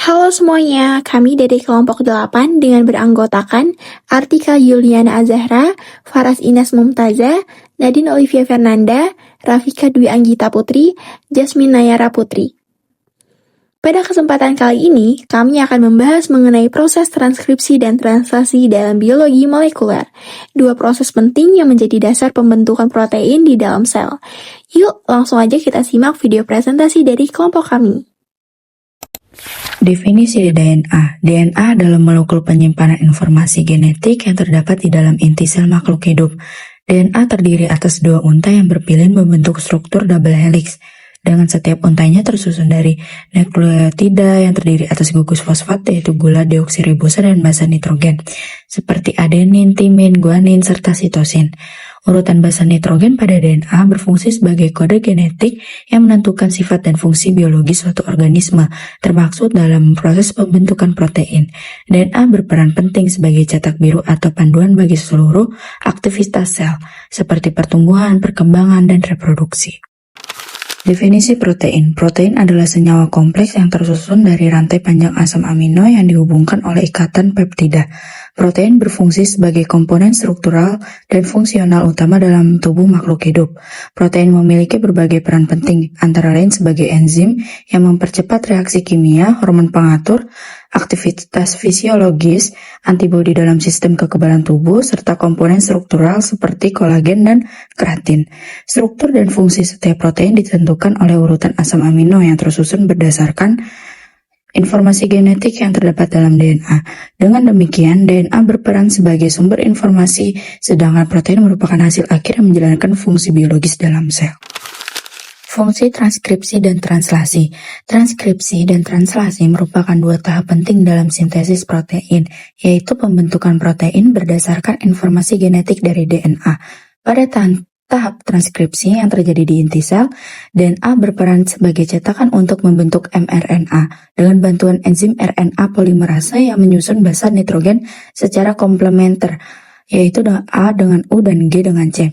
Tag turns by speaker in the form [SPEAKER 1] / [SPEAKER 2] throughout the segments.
[SPEAKER 1] Halo semuanya, kami dari kelompok 8 dengan beranggotakan Artika Yuliana Azahra, Faras Inas Mumtaza, Nadine Olivia Fernanda, Rafika Dwi Anggita Putri, Jasmine Nayara Putri. Pada kesempatan kali ini, kami akan membahas mengenai proses transkripsi dan translasi dalam biologi molekuler, dua proses penting yang menjadi dasar pembentukan protein di dalam sel. Yuk, langsung aja kita simak video presentasi dari kelompok kami.
[SPEAKER 2] Definisi DNA. DNA adalah molekul penyimpanan informasi genetik yang terdapat di dalam inti sel makhluk hidup. DNA terdiri atas dua untai yang berpilin membentuk struktur double helix, dengan setiap untainya tersusun dari nukleotida yang terdiri atas gugus fosfat, yaitu gula deoksiribosa dan basa nitrogen, seperti adenin, timin, guanin, serta sitosin. Urutan basa nitrogen pada DNA berfungsi sebagai kode genetik yang menentukan sifat dan fungsi biologis suatu organisme, termaksud dalam proses pembentukan protein. DNA berperan penting sebagai cetak biru atau panduan bagi seluruh aktivitas sel, seperti pertumbuhan, perkembangan, dan reproduksi. Definisi protein. Protein adalah senyawa kompleks yang tersusun dari rantai panjang asam amino yang dihubungkan oleh ikatan peptida. Protein berfungsi sebagai komponen struktural dan fungsional utama dalam tubuh makhluk hidup. Protein memiliki berbagai peran penting, antara lain sebagai enzim yang mempercepat reaksi kimia, hormon pengatur, aktivitas fisiologis, antibodi dalam sistem kekebalan tubuh, serta komponen struktural seperti kolagen dan keratin. Struktur dan fungsi setiap protein ditentukan oleh urutan asam amino yang tersusun berdasarkan informasi genetik yang terdapat dalam DNA. Dengan demikian, DNA berperan sebagai sumber informasi, sedangkan protein merupakan hasil akhir yang menjalankan fungsi biologis dalam sel. Fungsi transkripsi dan translasi. Transkripsi dan translasi merupakan dua tahap penting dalam sintesis protein, yaitu pembentukan protein berdasarkan informasi genetik dari DNA. Pada tahap transkripsi yang terjadi di inti sel, DNA berperan sebagai cetakan untuk membentuk mRNA dengan bantuan enzim RNA polimerase yang menyusun basa nitrogen secara komplementer, yaitu A dengan U dan G dengan C.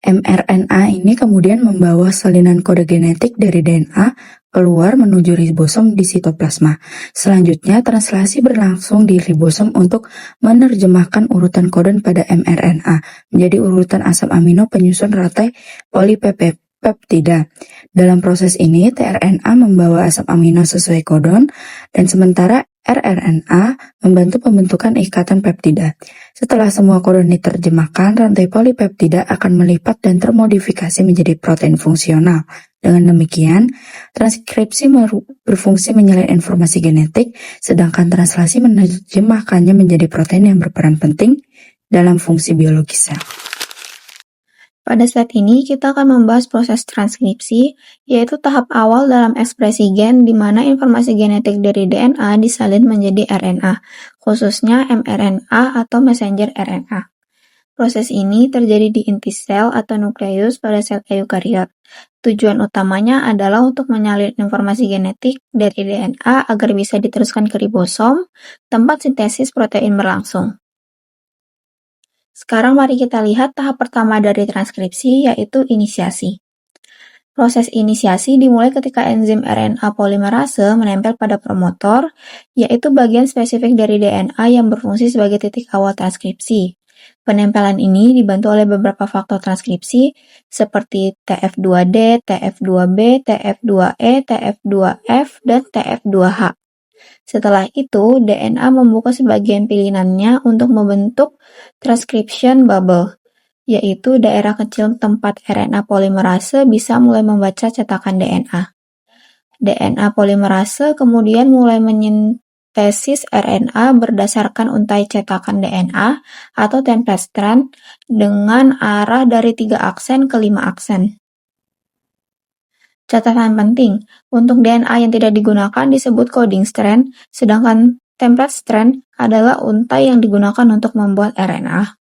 [SPEAKER 2] mRNA ini kemudian membawa salinan kode genetik dari DNA keluar menuju ribosom di sitoplasma. Selanjutnya, translasi berlangsung di ribosom untuk menerjemahkan urutan kodon pada mRNA menjadi urutan asam amino penyusun rantai polipeptida. Dalam proses ini, tRNA membawa asam amino sesuai kodon, dan sementara rRNA membantu pembentukan ikatan peptida. Setelah semua kodon diterjemahkan, rantai polipeptida akan melipat dan termodifikasi menjadi protein fungsional. Dengan demikian, transkripsi berfungsi menyalin informasi genetik, sedangkan translasi menerjemahkannya menjadi protein yang berperan penting dalam fungsi biologis sel.
[SPEAKER 3] Pada slide ini, kita akan membahas proses transkripsi, yaitu tahap awal dalam ekspresi gen di mana informasi genetik dari DNA disalin menjadi RNA, khususnya mRNA atau messenger RNA. Proses ini terjadi di inti sel atau nukleus pada sel eukariot. Tujuan utamanya adalah untuk menyalin informasi genetik dari DNA agar bisa diteruskan ke ribosom, tempat sintesis protein berlangsung. Sekarang mari kita lihat tahap pertama dari transkripsi, yaitu inisiasi. Proses inisiasi dimulai ketika enzim RNA polimerase menempel pada promotor, yaitu bagian spesifik dari DNA yang berfungsi sebagai titik awal transkripsi. Penempelan ini dibantu oleh beberapa faktor transkripsi seperti TF2D, TF2B, TF2E, TF2F, dan TF2H. Setelah itu, DNA membuka sebagian pilinannya untuk membentuk transcription bubble, yaitu daerah kecil tempat RNA polimerase bisa mulai membaca cetakan DNA. DNA polimerase kemudian mulai menyintesis RNA berdasarkan untai cetakan DNA atau template strand dengan arah dari 3 aksen ke 5 aksen. Catatan penting, untuk DNA yang tidak digunakan disebut coding strand, sedangkan template strand adalah untai yang digunakan untuk membuat RNA.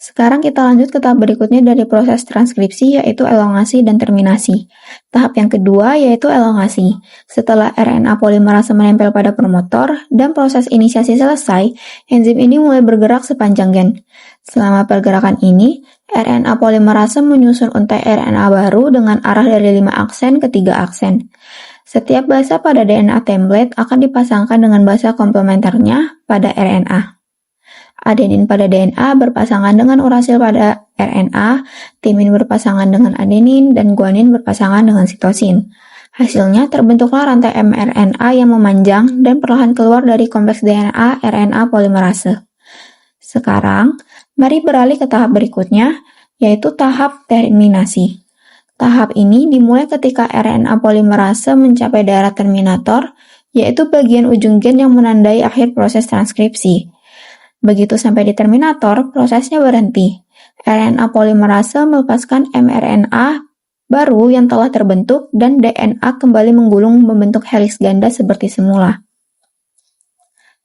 [SPEAKER 3] Sekarang kita lanjut ke tahap berikutnya dari proses transkripsi, yaitu elongasi dan terminasi. Tahap yang kedua yaitu elongasi. Setelah RNA polimerase menempel pada promotor dan proses inisiasi selesai, enzim ini mulai bergerak sepanjang gen. Selama pergerakan ini, RNA polimerase menyusun untai RNA baru dengan arah dari 5 aksen ke 3 aksen. Setiap basa pada DNA template akan dipasangkan dengan basa komplementernya pada RNA. Adenin pada DNA berpasangan dengan urasil pada RNA, timin berpasangan dengan adenin, dan guanin berpasangan dengan sitosin. Hasilnya terbentuklah rantai mRNA yang memanjang dan perlahan keluar dari kompleks DNA RNA polimerase. Sekarang, mari beralih ke tahap berikutnya, yaitu tahap terminasi. Tahap ini dimulai ketika RNA polimerase mencapai daerah terminator, yaitu bagian ujung gen yang menandai akhir proses transkripsi. Begitu sampai di terminator, prosesnya berhenti. RNA polimerase melepaskan mRNA baru yang telah terbentuk dan DNA kembali menggulung membentuk heliks ganda seperti semula.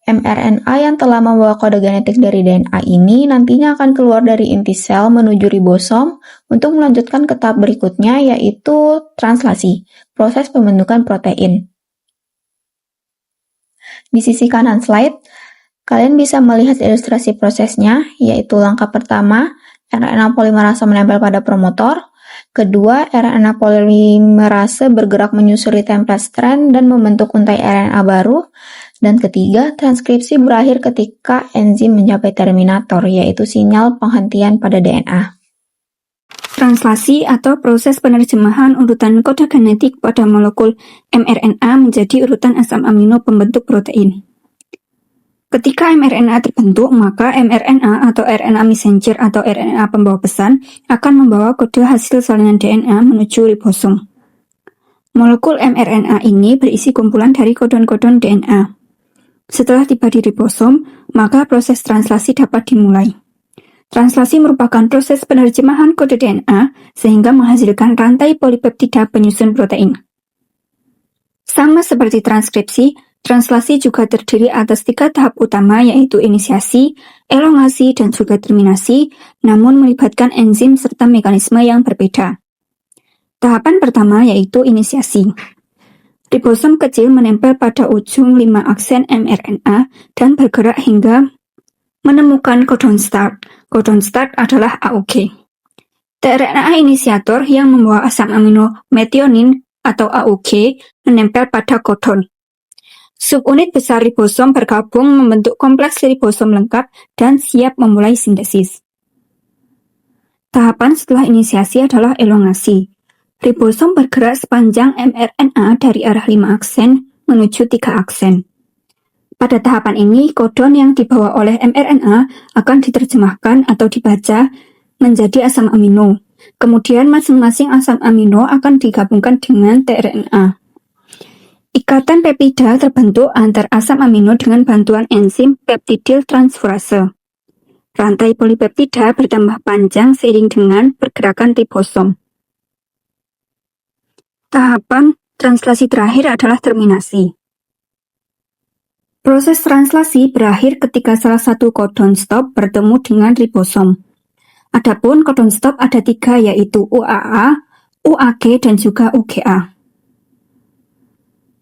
[SPEAKER 3] mRNA yang telah membawa kode genetik dari DNA ini nantinya akan keluar dari inti sel menuju ribosom untuk melanjutkan ke tahap berikutnya, yaitu translasi, proses pembentukan protein. Di sisi kanan slide, kalian bisa melihat ilustrasi prosesnya, yaitu langkah pertama, RNA polimerase menempel pada promotor. Kedua, RNA polimerase bergerak menyusuri template strand dan membentuk untai RNA baru. Dan ketiga, transkripsi berakhir ketika enzim mencapai terminator, yaitu sinyal penghentian pada DNA.
[SPEAKER 4] Translasi atau proses penerjemahan urutan kode genetik pada molekul mRNA menjadi urutan asam amino pembentuk protein. Ketika mRNA terbentuk, maka mRNA atau RNA messenger atau RNA pembawa pesan akan membawa kode hasil salinan DNA menuju ribosom. Molekul mRNA ini berisi kumpulan dari kodon-kodon DNA. Setelah tiba di ribosom, maka proses translasi dapat dimulai. Translasi merupakan proses penerjemahan kode DNA sehingga menghasilkan rantai polipeptida penyusun protein. Sama seperti transkripsi, translasi juga terdiri atas 3 tahap utama, yaitu inisiasi, elongasi, dan juga terminasi, namun melibatkan enzim serta mekanisme yang berbeda. Tahapan pertama yaitu inisiasi. Ribosom kecil menempel pada ujung 5 aksen mRNA dan bergerak hingga menemukan codon start. Codon start adalah AUG. tRNA inisiator yang membawa asam amino metionin atau AUG menempel pada codon. Subunit besar ribosom bergabung membentuk kompleks ribosom lengkap dan siap memulai sintesis. Tahapan setelah inisiasi adalah elongasi. Ribosom bergerak sepanjang mRNA dari arah 5 aksen menuju 3 aksen. Pada tahapan ini, kodon yang dibawa oleh mRNA akan diterjemahkan atau dibaca menjadi asam amino. Kemudian masing-masing asam amino akan digabungkan dengan tRNA. Ikatan peptida terbentuk antar asam amino dengan bantuan enzim peptidil transferase. Rantai polipeptida bertambah panjang seiring dengan pergerakan ribosom. Tahapan translasi terakhir adalah terminasi. Proses translasi berakhir ketika salah satu codon stop bertemu dengan ribosom. Adapun codon stop ada 3, yaitu UAA, UAG, dan juga UGA.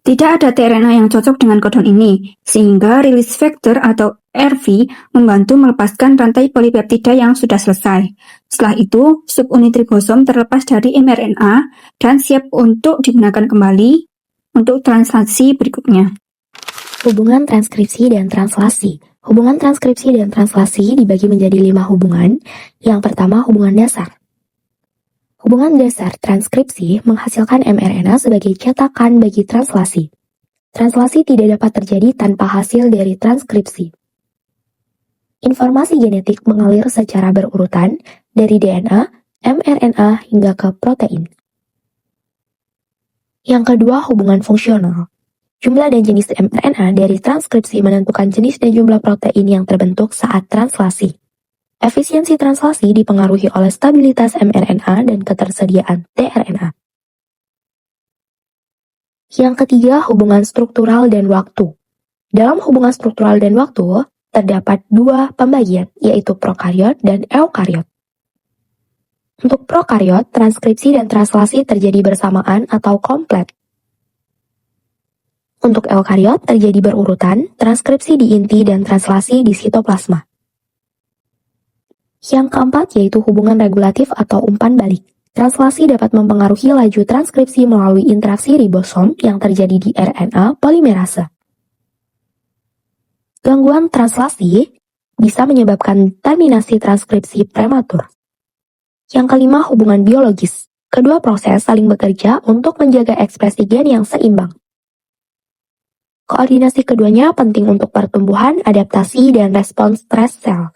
[SPEAKER 4] Tidak ada tRNA yang cocok dengan codon ini, sehingga release factor atau RV membantu melepaskan rantai polipeptida yang sudah selesai. Setelah itu, subunit ribosom terlepas dari mRNA dan siap untuk digunakan kembali untuk translasi berikutnya.
[SPEAKER 1] Hubungan transkripsi dan translasi. Hubungan transkripsi dan translasi dibagi menjadi 5 hubungan. Yang pertama, hubungan dasar. Hubungan dasar transkripsi menghasilkan mRNA sebagai cetakan bagi translasi. Translasi tidak dapat terjadi tanpa hasil dari transkripsi. Informasi genetik mengalir secara berurutan dari DNA, mRNA, hingga ke protein. Yang kedua, hubungan fungsional. Jumlah dan jenis mRNA dari transkripsi menentukan jenis dan jumlah protein yang terbentuk saat translasi. Efisiensi translasi dipengaruhi oleh stabilitas mRNA dan ketersediaan tRNA. Yang ketiga, hubungan struktural dan waktu. Dalam hubungan struktural dan waktu, terdapat 2 pembagian, yaitu prokariot dan eukariot. Untuk prokariot, transkripsi dan translasi terjadi bersamaan atau komplet. Untuk eukariot terjadi berurutan, transkripsi di inti dan translasi di sitoplasma. Yang keempat yaitu hubungan regulatif atau umpan balik.
[SPEAKER 5] Translasi dapat mempengaruhi laju transkripsi melalui interaksi ribosom yang terjadi di RNA polimerase. Gangguan translasi bisa menyebabkan terminasi transkripsi prematur. Yang kelima, hubungan biologis. Kedua proses saling bekerja untuk menjaga ekspresi gen yang seimbang. Koordinasi keduanya penting untuk pertumbuhan, adaptasi, dan respons stres sel.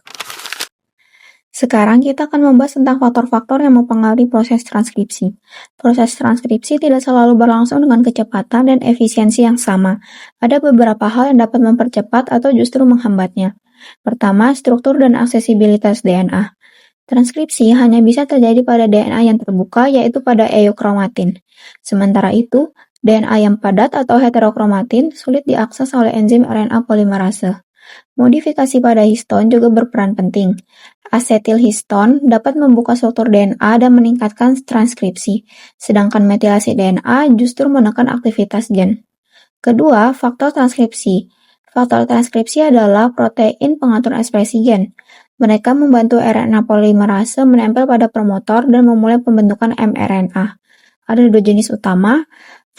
[SPEAKER 3] Sekarang kita akan membahas tentang faktor-faktor yang mempengaruhi proses transkripsi. Proses transkripsi tidak selalu berlangsung dengan kecepatan dan efisiensi yang sama. Ada beberapa hal yang dapat mempercepat atau justru menghambatnya. Pertama, struktur dan aksesibilitas DNA. Transkripsi hanya bisa terjadi pada DNA yang terbuka, yaitu pada eukromatin. Sementara itu, DNA yang padat atau heterokromatin sulit diakses oleh enzim RNA polimerase. Modifikasi pada histon juga berperan penting. Asetilhiston dapat membuka struktur DNA dan meningkatkan transkripsi, sedangkan metilasi DNA justru menekan aktivitas gen. Kedua, faktor transkripsi. Faktor transkripsi adalah protein pengatur ekspresi gen. Mereka membantu RNA polimerase menempel pada promotor dan memulai pembentukan mRNA. Ada dua jenis utama,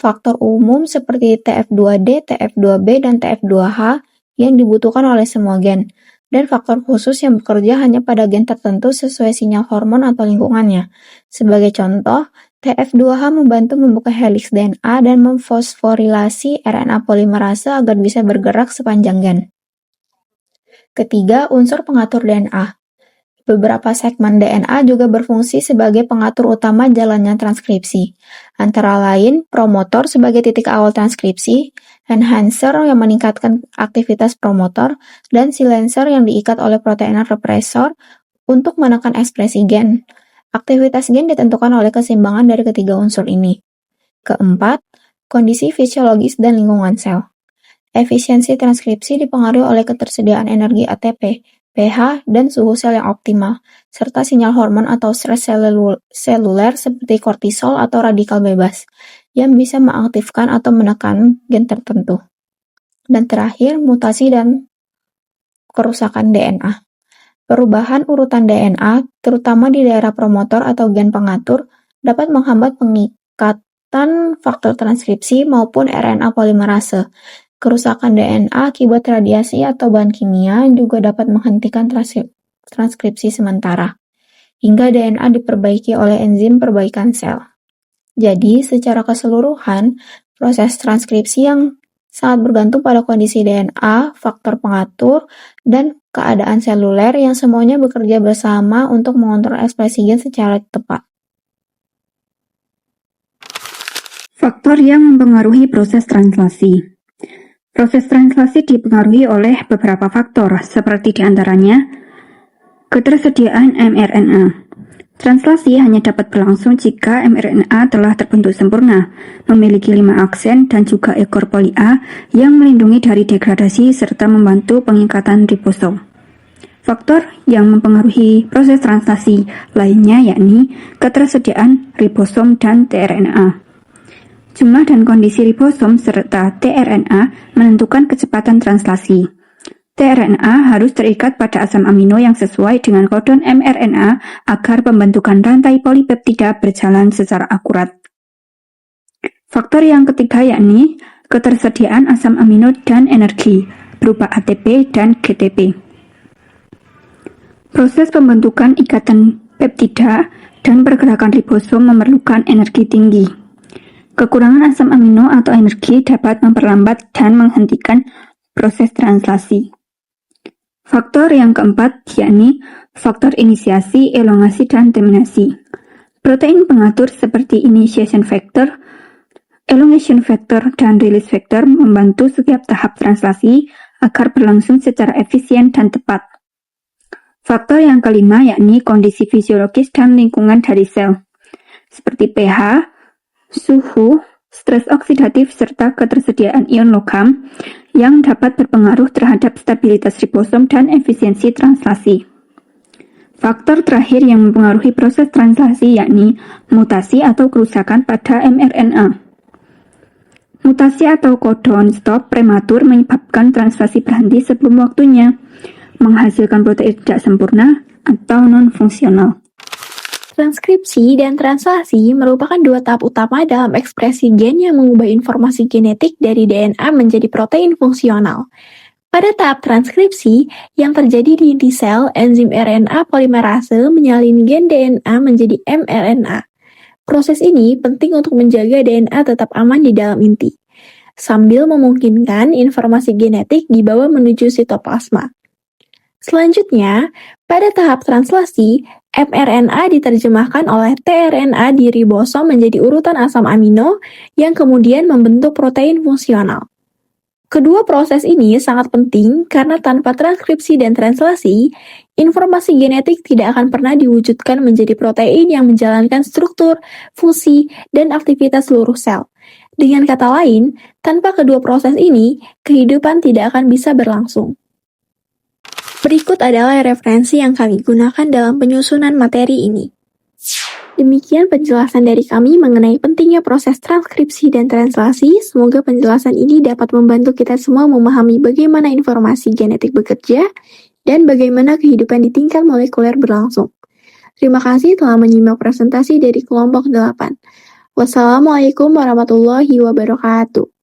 [SPEAKER 3] faktor umum seperti TF2D, TF2B, dan TF2H yang dibutuhkan oleh semua gen, dan faktor khusus yang bekerja hanya pada gen tertentu sesuai sinyal hormon atau lingkungannya. Sebagai contoh, TF2H membantu membuka heliks DNA dan memfosforilasi RNA polimerase agar bisa bergerak sepanjang gen. Ketiga, unsur pengatur DNA. Beberapa segmen DNA juga berfungsi sebagai pengatur utama jalannya transkripsi, antara lain promotor sebagai titik awal transkripsi, enhancer yang meningkatkan aktivitas promotor, dan silencer yang diikat oleh protein represor untuk menekan ekspresi gen. Aktivitas gen ditentukan oleh keseimbangan dari ketiga unsur ini. Keempat, kondisi fisiologis dan lingkungan sel. Efisiensi transkripsi dipengaruhi oleh ketersediaan energi ATP, pH, dan suhu sel yang optimal, serta sinyal hormon atau stres seluler seperti kortisol atau radikal bebas, yang bisa mengaktifkan atau menekan gen tertentu. Dan terakhir, mutasi dan kerusakan DNA. Perubahan urutan DNA, terutama di daerah promotor atau gen pengatur, dapat menghambat pengikatan faktor transkripsi maupun RNA polimerase. Kerusakan DNA akibat radiasi atau bahan kimia juga dapat menghentikan transkripsi sementara, hingga DNA diperbaiki oleh enzim perbaikan sel. Jadi, secara keseluruhan, proses transkripsi yang sangat bergantung pada kondisi DNA, faktor pengatur, dan keadaan seluler yang semuanya bekerja bersama untuk mengontrol ekspresi gen secara tepat.
[SPEAKER 4] Faktor yang mempengaruhi proses translasi. Proses translasi dipengaruhi oleh beberapa faktor, seperti diantaranya ketersediaan mRNA. Translasi hanya dapat berlangsung jika mRNA telah terbentuk sempurna, memiliki 5 aksen dan juga ekor poli A yang melindungi dari degradasi serta membantu pengikatan ribosom. Faktor yang mempengaruhi proses translasi lainnya yakni ketersediaan ribosom dan tRNA. Jumlah dan kondisi ribosom serta tRNA menentukan kecepatan translasi. tRNA harus terikat pada asam amino yang sesuai dengan kodon mRNA agar pembentukan rantai polipeptida berjalan secara akurat. Faktor yang ketiga yakni ketersediaan asam amino dan energi berupa ATP dan GTP. Proses pembentukan ikatan peptida dan pergerakan ribosom memerlukan energi tinggi. Kekurangan asam amino atau energi dapat memperlambat dan menghentikan proses translasi. Faktor yang keempat yakni faktor inisiasi, elongasi, dan terminasi. Protein pengatur seperti initiation factor, elongation factor, dan release factor membantu setiap tahap translasi agar berlangsung secara efisien dan tepat. Faktor yang kelima yakni kondisi fisiologis dan lingkungan dari sel, seperti pH, suhu, stres oksidatif, serta ketersediaan ion logam yang dapat berpengaruh terhadap stabilitas ribosom dan efisiensi translasi. Faktor terakhir yang mempengaruhi proses translasi yakni mutasi atau kerusakan pada mRNA. Mutasi atau codon stop prematur menyebabkan translasi berhenti sebelum waktunya, menghasilkan protein tidak sempurna atau non-fungsional.
[SPEAKER 1] Transkripsi dan translasi merupakan dua tahap utama dalam ekspresi gen yang mengubah informasi genetik dari DNA menjadi protein fungsional. Pada tahap transkripsi, yang terjadi di inti sel, enzim RNA polimerase menyalin gen DNA menjadi mRNA. Proses ini penting untuk menjaga DNA tetap aman di dalam inti, sambil memungkinkan informasi genetik dibawa menuju sitoplasma. Selanjutnya, pada tahap translasi, mRNA diterjemahkan oleh tRNA di ribosom menjadi urutan asam amino yang kemudian membentuk protein fungsional. Kedua proses ini sangat penting karena tanpa transkripsi dan translasi, informasi genetik tidak akan pernah diwujudkan menjadi protein yang menjalankan struktur, fungsi, dan aktivitas seluruh sel. Dengan kata lain, tanpa kedua proses ini, kehidupan tidak akan bisa berlangsung. Berikut adalah referensi yang kami gunakan dalam penyusunan materi ini. Demikian penjelasan dari kami mengenai pentingnya proses transkripsi dan translasi. Semoga penjelasan ini dapat membantu kita semua memahami bagaimana informasi genetik bekerja dan bagaimana kehidupan di tingkat molekuler berlangsung. Terima kasih telah menyimak presentasi dari kelompok 8. Wassalamualaikum warahmatullahi wabarakatuh.